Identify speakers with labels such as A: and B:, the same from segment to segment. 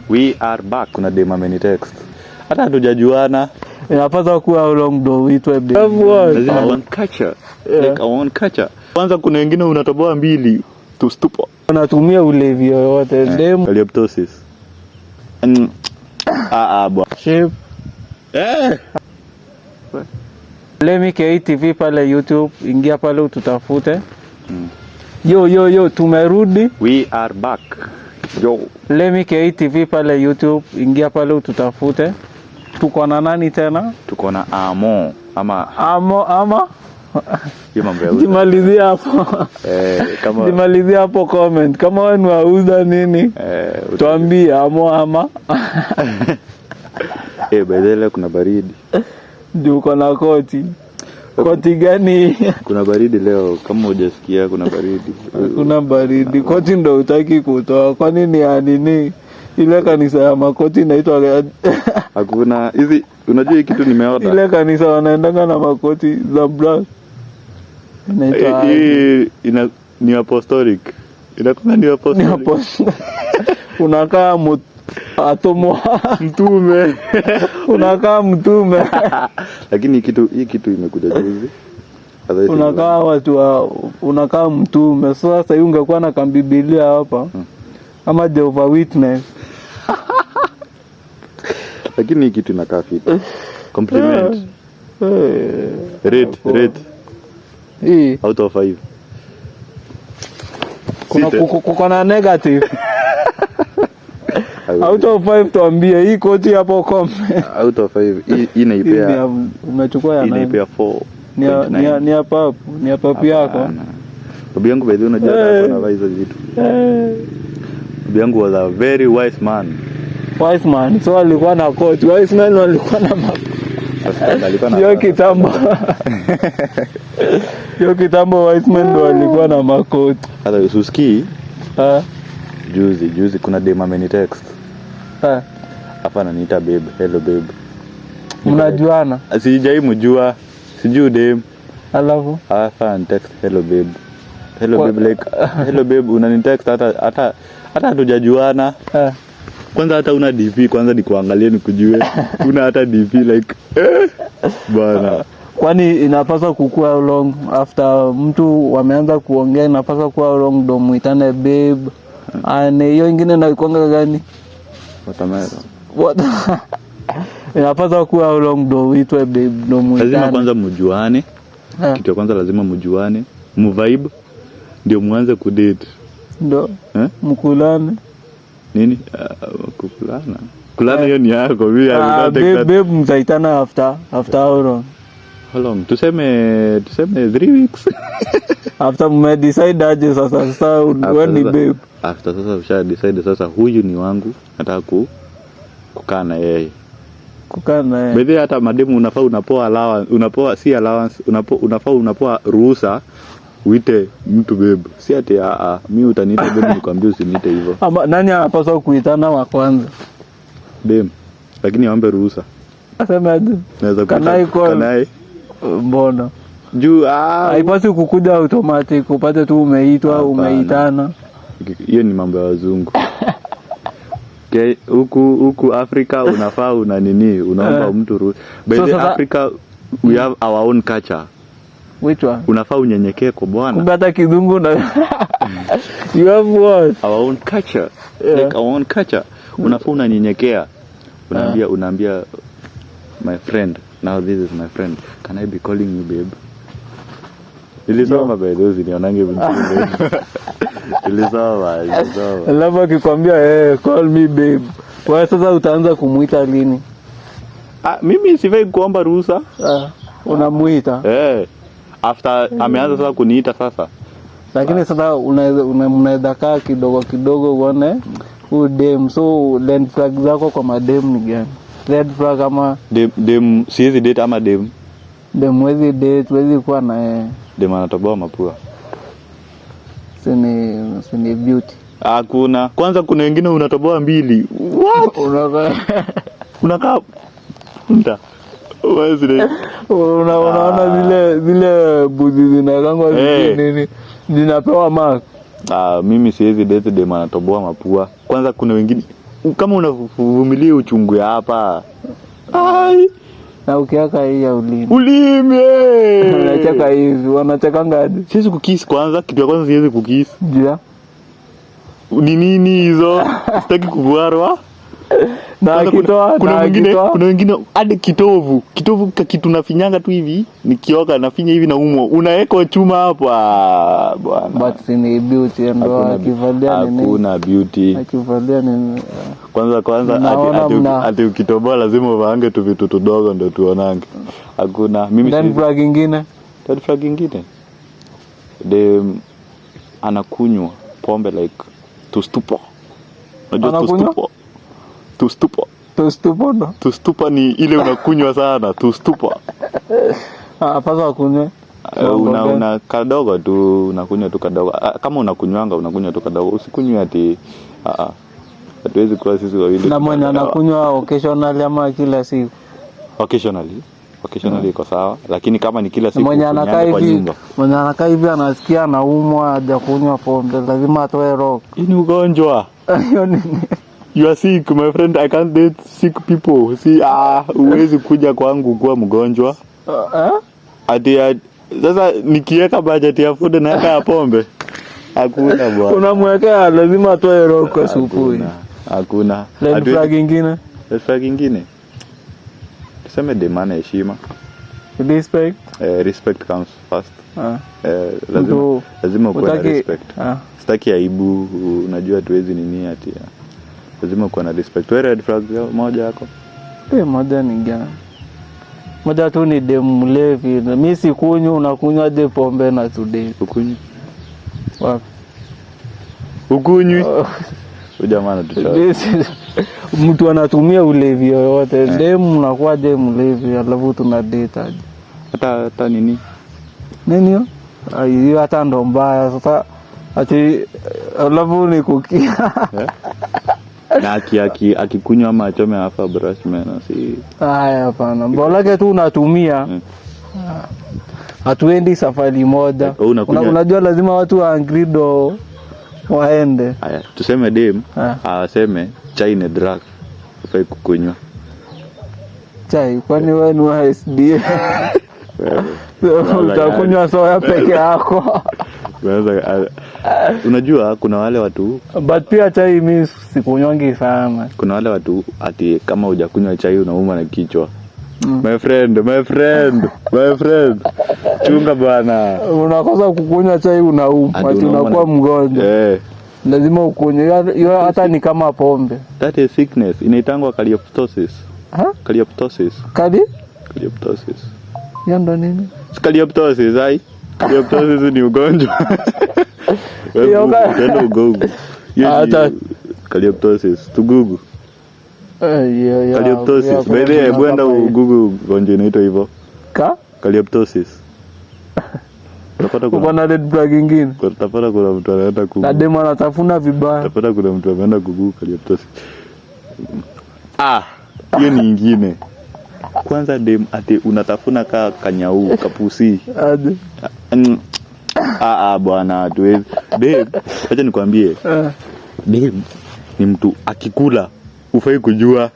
A: We are back. Kuna dem amenitext. Hata hatujajuana.
B: Inapaswa kuwa how long do uitwe babe.
A: Lazima I want catcher. Like I want catcher. Kwanza kuna wengine unatoboa mbili to stupo.
B: Unatumia ulevi yoyote dem
A: Halitosis. Bwa.
B: shape. Lemi KTV pale YouTube, ingia pale ututafute. Yo tumerudi.
A: We are back. Yo.
B: Lemi KTV pale YouTube, ingia pale ututafute. Tuko na nani tena?
A: Tuko na Amo
B: Jimalizia hapo.
A: Kama
B: Jimalizia hapo comment. Kama wewe ni wauza nini? Tuambie Amo.
A: Bedele kuna baridi.
B: Ndio uko na koti. Koti gani?
A: Kuna baridi leo, kama hujasikia kuna baridi.
B: Kuna baridi. Koti ndio utaki kutoa. Kwa nini ya nini? Ile kanisa ya makoti inaitwa
A: hakuna hizi, unajua hii kitu nimeona.
B: Ile kanisa wanaendanga na makoti za brass. Inaitwa
A: ni apostolic. Inakuwa ni apostolic.
B: Unakaa atomo
A: mtume.
B: Unakaa mtume.
A: Lakini hii kitu imekuja juzi.
B: Unakaa unakaa mtume. Sasa hiyo ungekuwa na Biblia hapa. Ama Jehovah Witness.
A: Lakini hii kitu inakaa fiti. Compliment. Rate.
B: Hii
A: out of 5.
B: Kuna negative. Out of 5 tuambie hii koti hapo comment.
A: Out of 5 hii inaipea.
B: Umechukua ya nani?
A: Inaipea 4.
B: Ni hapa yako.
A: Babu yangu bado unajua anavaa hizo vitu. Babu yangu was a very wise man.
B: Wise man. So alikuwa na koti. Wise man walikuwa na Yo kitambo wise man ndo alikuwa na makoti.
A: Hata ususki. Juzi kuna dem amenitext. Hapa ananiita babe. Hello babe.
B: Mnajuana?
A: Sijai mjua. Sijui dem.
B: Alafu
A: hapa anitext hello babe. Hello babe like hello babe unanitext hata hatujajuana. Kwanza hata una DP kwanza nikuangalie nikujue. Una hata DP like bana.
B: Kwani inapaswa kukua how long after mtu wameanza kuongea, inapaswa kuwa how long ndo muitane babe? Hiyo ingine na kuanga gani? What? Inapaswa kuwa how long ndo uitwe babe ndo muitane?
A: Lazima kwanza mjuane. Kitu kwanza lazima mjuane. Mvibe ndio muanze kudate.
B: Ndo mkulane.
A: Nini? Kukulana. Kulana hiyo ni yako.
B: Babe mtaitana after how long?
A: How long? Tuseme 3 weeks.
B: After me decide aje sasa when ni babe.
A: After sasa usha decide sasa huyu ni wangu, nataka kukaa na yeye.
B: Kukaa na yeye.
A: Baadhi hata mademu unafaa unapoa allowance, unapoa ruhusa uite mtu babe. Si ati mimi utaniita babe nikwambie usiniite hivyo.
B: Ama nani anapaswa kuitana wa kwanza?
A: Babe. Lakini aombe ruhusa.
B: Asema aje?
A: Naweza kanai.
B: Mbona?
A: Juu
B: haipaswi kukuja automatic upate tu umeitwa umeitana.
A: Hiyo ni mambo ya wazungu. Huku Afrika unafaa una nini? Unaomba mtu ruhusa. By the Africa we have our own culture.
B: Which one?
A: Unafaa unyenyekee kwa Bwana.
B: Kumbe hata kizungu na you have what?
A: Our own culture. Like our own culture. Unafaa unanyenyekea. Unaambia my friend, now this is my friend. Can I be calling you babe? Nilisoma by those nionange vizuri. Nilisoma.
B: Alafu akikwambia call me babe. Wewe sasa utaanza kumuita lini?
A: Mimi sivai kuomba ruhusa.
B: Unamuita?
A: After ameanza sasa kuniita sasa.
B: Lakini sasa unaweza kaa kidogo uone dem. So red flag zako kwa madem ni gani? Red flag kama
A: dem siwezi date ama dem
B: wezi date, wezi kuwa na
A: dem anatoboa mapua.
B: Sini beauty.
A: Hakuna. Kwanza kuna wengine unatoboa mbili. What? Unakaa unta. Unaona
B: zile buzi zinakangwa nini? Zinapewa mark.
A: Mimi siwezi date dem anatoboa mapua. Kwanza kuna wengine kama unavumilia uchungu ya hapa. Ai.
B: Na ukiaka hii ya ulimi.
A: Ulimi.
B: Unacheka hivi, wanacheka ngadi.
A: Siwezi kukiss kwanza, kitu ya kwanza siwezi kukiss.
B: Jua.
A: Ni nini hizo? Sitaki kuguarwa.
B: Na kitoa,
A: kuna wengine hadi kitovu kitu nafinyanga tu hivi, nikioka nafinya hivi na umo. Unaweka chuma hapo bwana.
B: But ni beauty ndo akivalia nini?
A: Hakuna beauty.
B: Akivalia nini?
A: Kwanza ati ukitoboa lazima uvaange tu vitu tudogo ndio tuonange. Hakuna. Mimi
B: then flag ingine.
A: Anakunywa pombe like tustupo.
B: Unajua tustupo
A: ni ile unakunywa sana, tustupo.
B: Pasa kunywa.
A: Una kadogo tu, unakunywa tu kadogo. Kama unakunywanga unakunywa tu kadogo. Usikunywe ati hatuwezi kuwa sisi wawili.
B: Na mwenye anakunywa occasionally ama kila siku?
A: Occasionally iko sawa, lakini kama ni kila siku
B: mwenye anakaa hivi anasikia anaumwa hajakunywa pombe, lazima atoe rock.
A: Ni ugonjwa.
B: Hiyo nini?
A: You are sick my friend, I can't date sick people. Si uwezi kuja kwangu kuwa mgonjwa. Ati sasa nikiweka budget ya food na ya pombe. Hakuna bwana.
B: Unamwekea lazima atoe rock kwa supu.
A: Hakuna.
B: Red flag ingine.
A: Tuseme demand heshima.
B: Respect
A: comes first. Lazima kuwa na respect. Sitaki aibu, unajua tuwezi nini ati. Lazima kuwa na respect. Wewe red flag moja yako?
B: Moja ni gani? Moja tu ni demu mlevi. Mimi sikunywa, unakunywa de pombe na today.
A: Ukunywi?
B: Wapi?
A: Ukunywi? Ujamaa anatuchapa.
B: Mtu anatumia ulevi yoyote. Demu unakuwa demu mlevi alafu tuna date aje.
A: Hata nini?
B: Nini hiyo? Hiyo hata ndo mbaya. Sasa ati alafu ni kukia.
A: Na akikunywa ama achome hapa brush meno si.
B: Hapana. Mbolake tu unatumia. Hatuendi safari moja. Unajua lazima watu wa angrido waende.
A: Haya, tuseme dem, aseme chai ni drug. Ufai kukunywa.
B: Chai, kwani wewe ni wa SD? Utakunywa soya peke yako.
A: Unajua kuna wale watu,
B: but pia chai mimi sikunywangi sana.
A: Kuna wale watu ati kama hujakunywa chai unauma na kichwa. My friend. Chunga bana.
B: Unakosa kukunywa chai unauma, unakuwa mgonjwa. Lazima ukunywe. Hiyo hata ni kama pombe.
A: That is sickness. Inaitangwa cryoptosis. Cryoptosis.
B: Hiyo ndo nini?
A: Cryoptosis ai. Cryoptosis ni ugonjwa. Ndio Google. Hata cryoptosis to Google. Cryoptosis. By the way, bwana Google ugonjwa inaitwa hivyo. Cryoptosis. Utapata
B: kuna red flag ingine.
A: Utapata kuna mtu anaenda Google.
B: Na demo anatafuna vibaya.
A: Utapata kuna mtu ameenda Google cryoptosis. Hiyo ni nyingine. Kwanza dem ati unatafuna kanyau kapusi.
B: Aje.
A: Bwana tuwezi. Dem, acha nikwambie. Dem ni mtu akikula ufai kujua.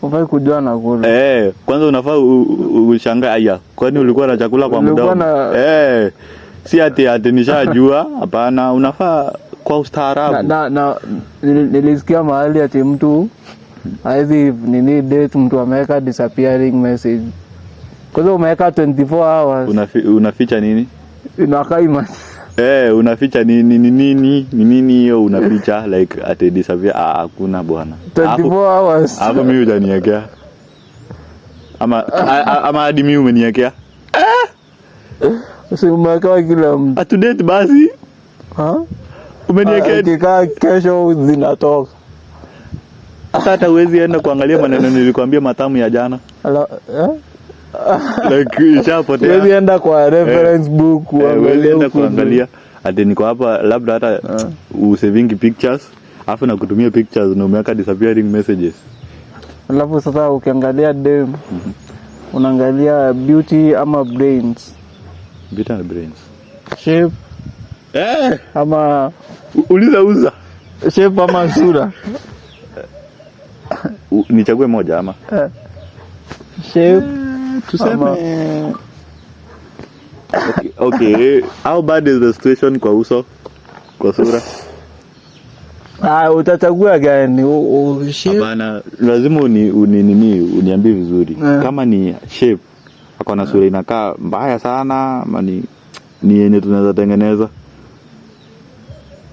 B: Ufai kujua na kula.
A: Kwanza unafaa ushangaa aya. Kwani ulikuwa na chakula kwa mdomo? Si ati nishajua. Hapana, unafaa kwa ustaarabu.
B: Na nilisikia mahali ati mtu hizi nini date mtu ameweka disappearing message. Kwa hiyo umeweka 24 hours.
A: Unaficha nini?
B: Inakaima.
A: Unaficha nini hiyo unaficha like at disappear hakuna bwana.
B: 24 hours.
A: Hapo mimi hujaniwekea. Ama hadi mimi umeniwekea.
B: Usimweka kila mtu.
A: To date basi. Umeniwekea
B: kikaa kesho zinatoka.
A: Hata uwezi enda kuangalia maneno nilikwambia matamu ya jana. Like ishapotea.
B: Uwezi enda kwa reference book
A: kuangalia. Ati niko hapa labda hata usavingi pictures, afu na kutumia pictures na umeweka disappearing messages.
B: Alafu sasa ukiangalia dem, unaangalia beauty ama brains.
A: Beauty and brains.
B: Shape. Ama
A: uliza
B: shape ama sura.
A: nichague moja ama
B: shape
A: tuseme okay. How bad is the situation kwa uso, kwa sura?
B: Utachagua gani?
A: Hapana, lazima uniambie vizuri. Kama ni shape ako na sura inakaa mbaya sana ama ni yenye tunaweza tengeneza?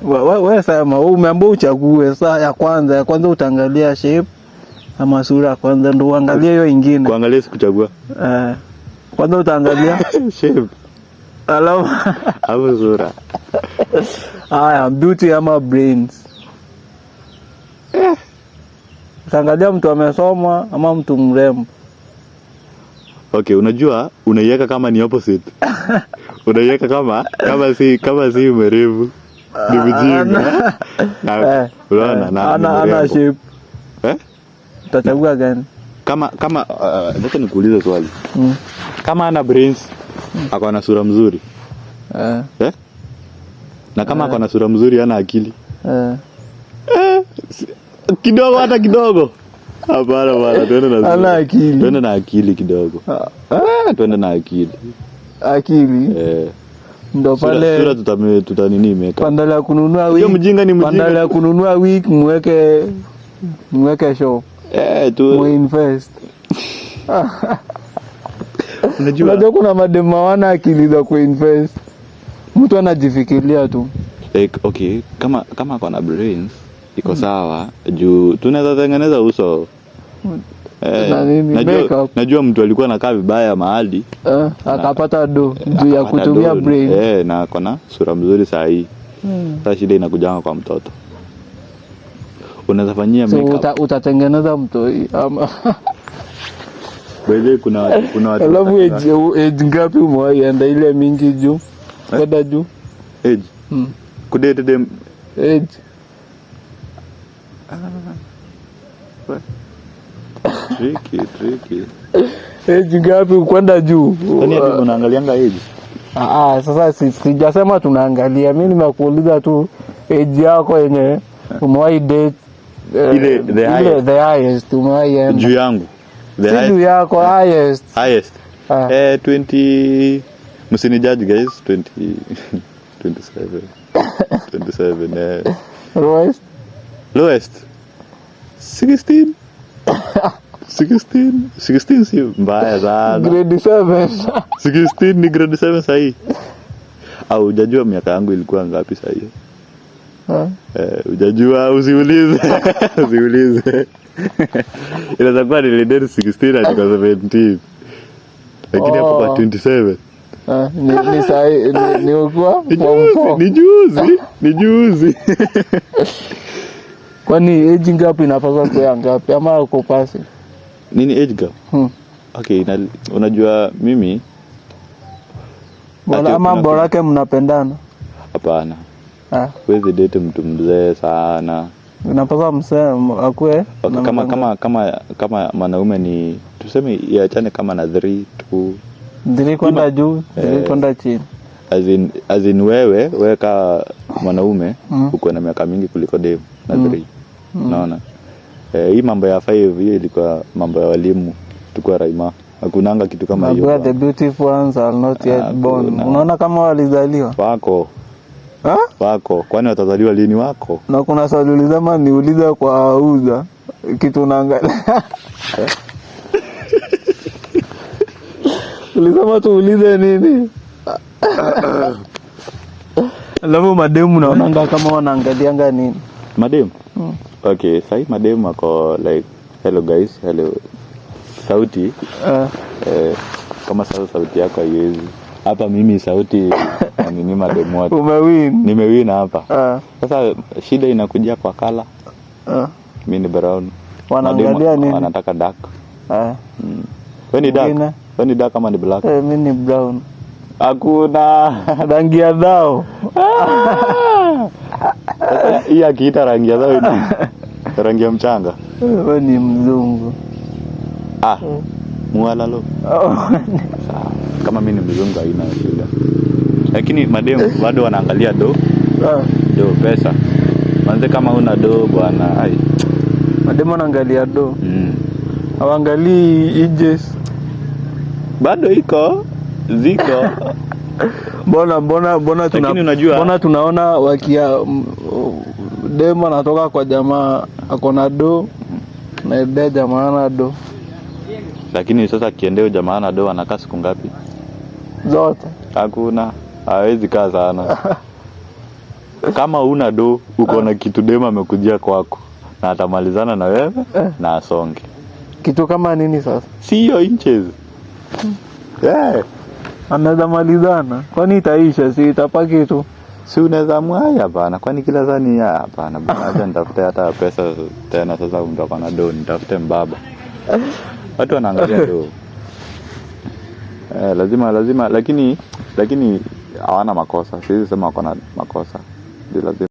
B: Wewe sema, umeambiwa uchague. Saa ya kwanza utaangalia shape ama sura kwanza, ndio uangalie hiyo ingine.
A: Kuangalia sikuchagua.
B: Kwanza utaangalia
A: shape.
B: Alafu
A: hapo sura.
B: Beauty ama brains? Utaangalia mtu amesoma ama mtu mrembo?
A: Okay, unajua unaiweka kama ni opposite. Unaiweka kama si mwerevu. Ni mjinga. Unaona
B: ana shape. Utachagua gani?
A: Kama nataka nikuulize swali. Kama ana brains, ako na sura mzuri. Na kama ako na sura mzuri hana akili. Kidogo, hata kidogo. Hapana, twende na
B: ana akili.
A: Twende na akili kidogo. Twende na akili.
B: Akili. Ndo pale
A: sura tutanini meka.
B: Bandala ya kununua wig.
A: Hiyo mjinga ni mjinga.
B: Bandala ya kununua wig mweke show.
A: Tu
B: invest.
A: Unajua
B: kuna madema wana akili za kuinvest. Mtu anajifikiria tu.
A: Like okay, kama kuna brains iko sawa, juu tunaweza tengeneza uso. Najua mtu alikuwa anakaa vibaya mahali
B: akapata do juu ya kutumia brain.
A: Na kona sura mzuri saa hii. Sasa shida inakujanga kwa mtoto. Unaweza fanyia makeup.
B: Utatengeneza mtoi ama
A: wewe kuna watu.
B: Alafu age ngapi umeenda ile mingi juu? Kwenda juu.
A: Age. Kudate them
B: age.
A: Tricky.
B: Age ngapi kwenda juu?
A: Kwani hapo unaangalianga age?
B: Sasa sijasema tunaangalia. Mimi nimekuuliza tu age yako yenye umewahi date.
A: Ile
B: the highest umewahi
A: juu yangu.
B: The highest. Juu yako highest.
A: 20 msini judge guys, 27. Lowest 16 si mbaya sana.
B: Grade 7.
A: 16 ni grade 7 sahi. Au hujajua miaka yangu ilikuwa ngapi sahi? Hujajua, usiulize. Inaweza kuwa nilidate 16 hadi 17. Lakini hapo kwa 27.
B: Ni sahi ni ukua
A: ni juzi.
B: Kwani age ngapi inapaswa kuwa ngapi ama uko pasi?
A: Nini age gap? Okay, unajua mimi
B: ama borake mnapendana?
A: Hapana. Wewe date mtu mzee sana.
B: Unapaswa mzee akue.
A: Kama mwanaume ni tuseme iachane kama na 3
B: kwenda juu, 3 kwenda chini.
A: As in wewe ka mwanaume uko na miaka mingi kuliko dem na 3. Unaona? Hii mambo ya 5 hiyo ilikuwa mambo ya walimu, tukua Raima. Hakunanga kitu kama hiyo.
B: The beautiful ones are not yet born. Unaona kama walizaliwa?
A: Wako. Kwani watazaliwa lini wako?
B: Na kuna swali ulizama niulize kwa uza kitu unaangalia. Ulizama tuulize nini? Alafu mademu naonanga kama wanaangalianga nini?
A: Mademu? Okay, sai mademu ako like hello guys, hello. Sauti. Kama sauti yako haiwezi. Hapa mimi sauti nini mademu wote.
B: Umewin.
A: Nimewin hapa. Sasa shida inakuja kwa kala. Mimi ni brown.
B: Wanaangalia nini?
A: Wanataka dark. Wewe ni dark. Wewe ni dark kama ni black.
B: Mimi ni brown.
A: Hakuna
B: rangi ya dhao.
A: Hii akiita rangi ya dhao ni rangi ya mchanga.
B: Wewe ni mzungu.
A: Mualalo. Kama mimi ni mzungu haina shida. Lakini mademu bado wanaangalia do. Do pesa. Manze kama una do bwana,
B: Mademo naangalia do. Hawaangalii ijes.
A: Bado iko ziko.
B: Mbona tunaona wakia demo anatoka kwa jamaa akona do na ide jamaa na do.
A: Lakini sasa kiendeo jamaa na do anakaa siku ngapi?
B: Zote.
A: Hakuna. Hawezi kaa sana. Kama una do uko na kitu demo amekujia kwako na atamalizana na wewe na asonge.
B: Kitu kama nini sasa?
A: Si hiyo inches.
B: Anaweza malizana. Kwani itaisha si itapaki tu.
A: Si unaweza mwaya hapana. Kwani kila zani hapana. Acha nitafute hata pesa tena sasa mtaka na do nitafute mbaba. Watu wanaangalia do. Lazima lakini hawana makosa. Siwezi sema wako na makosa. Ndio lazima